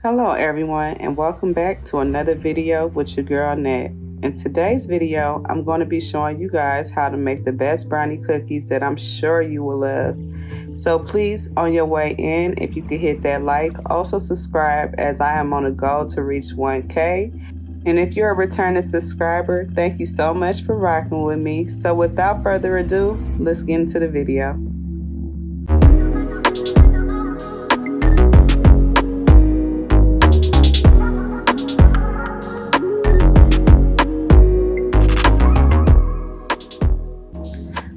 Hello everyone and welcome back to another video with your girl Nat. In today's video, I'm going to be showing you guys how to make the best brownie cookies that I'm sure you will love. So please, on your way in, if you could hit that like, also subscribe as I am on a goal to reach 1K. And if you're a returning subscriber, thank you so much for rocking with me. So without further ado, let's get into the video.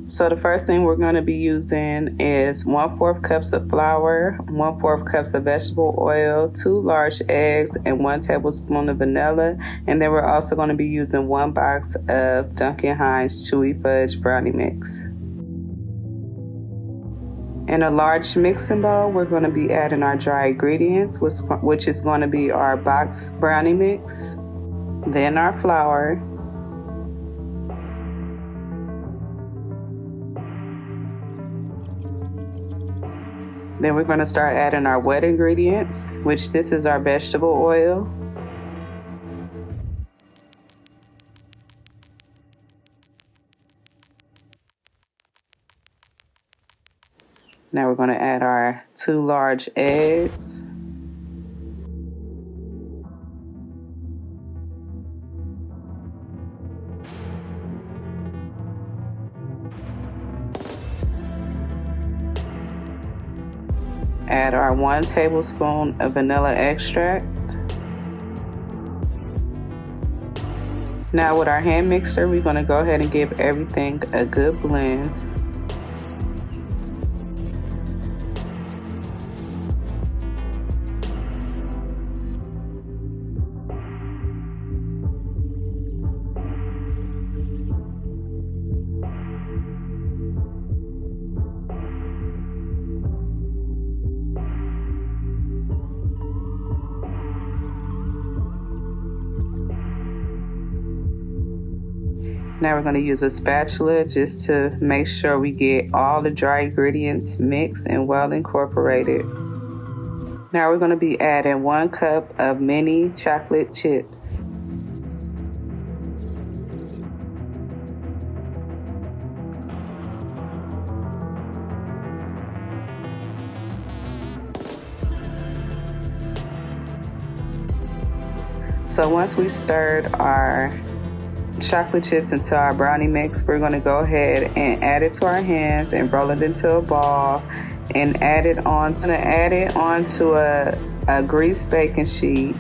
So the first thing we're going to be using is 1/4 cups of flour, 1/4 cups of vegetable oil, 2 large eggs, and 1 tablespoon of vanilla. And then we're also going to be using 1 box of Duncan Hines Chewy Fudge Brownie Mix. In a large mixing bowl, we're going to be adding our dry ingredients, which is going to be our box brownie mix, then our flour, then we're going to start adding our wet ingredients, which this is our vegetable oil. Now we're going to add our 2 large eggs. Add our 1 tablespoon of vanilla extract. Now with our hand mixer, we're going to go ahead and give everything a good blend. Now we're going to use a spatula just to make sure we get all the dry ingredients mixed and well incorporated. Now we're going to be adding 1 cup of mini chocolate chips. So once we stirred our chocolate chips into our brownie mix, we're going to go ahead and add it to our hands and roll it into a ball and add it onto a greased baking sheet.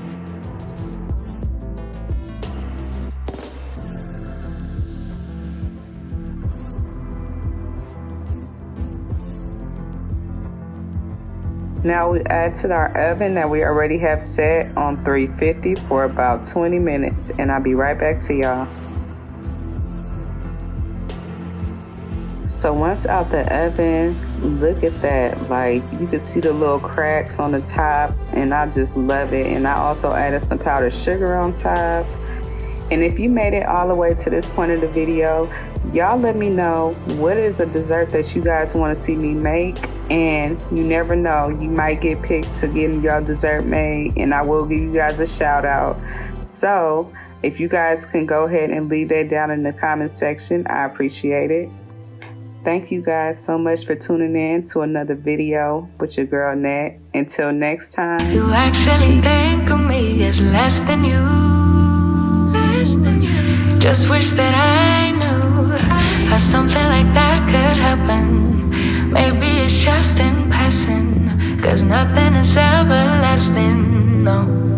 Now we add to our oven that we already have set on 350 for about 20 minutes, and I'll be right back to y'all. So once out the oven, look at that, like you can see the little cracks on the top, and I just love it. And I also added some powdered sugar on top. And if you made it all the way to this point of the video, y'all let me know what is a dessert that you guys want to see me make. And you never know, you might get picked to get your dessert made, and I will give you guys a shout out. So if you guys can go ahead and leave that down in the comment section, I appreciate it. Thank you guys so much for tuning in to another video with your girl Nat. Until next time. You actually think of me as less than you. Just wish that I knew how something like that could happen. Maybe it's just in passing, 'cause nothing is everlasting, no.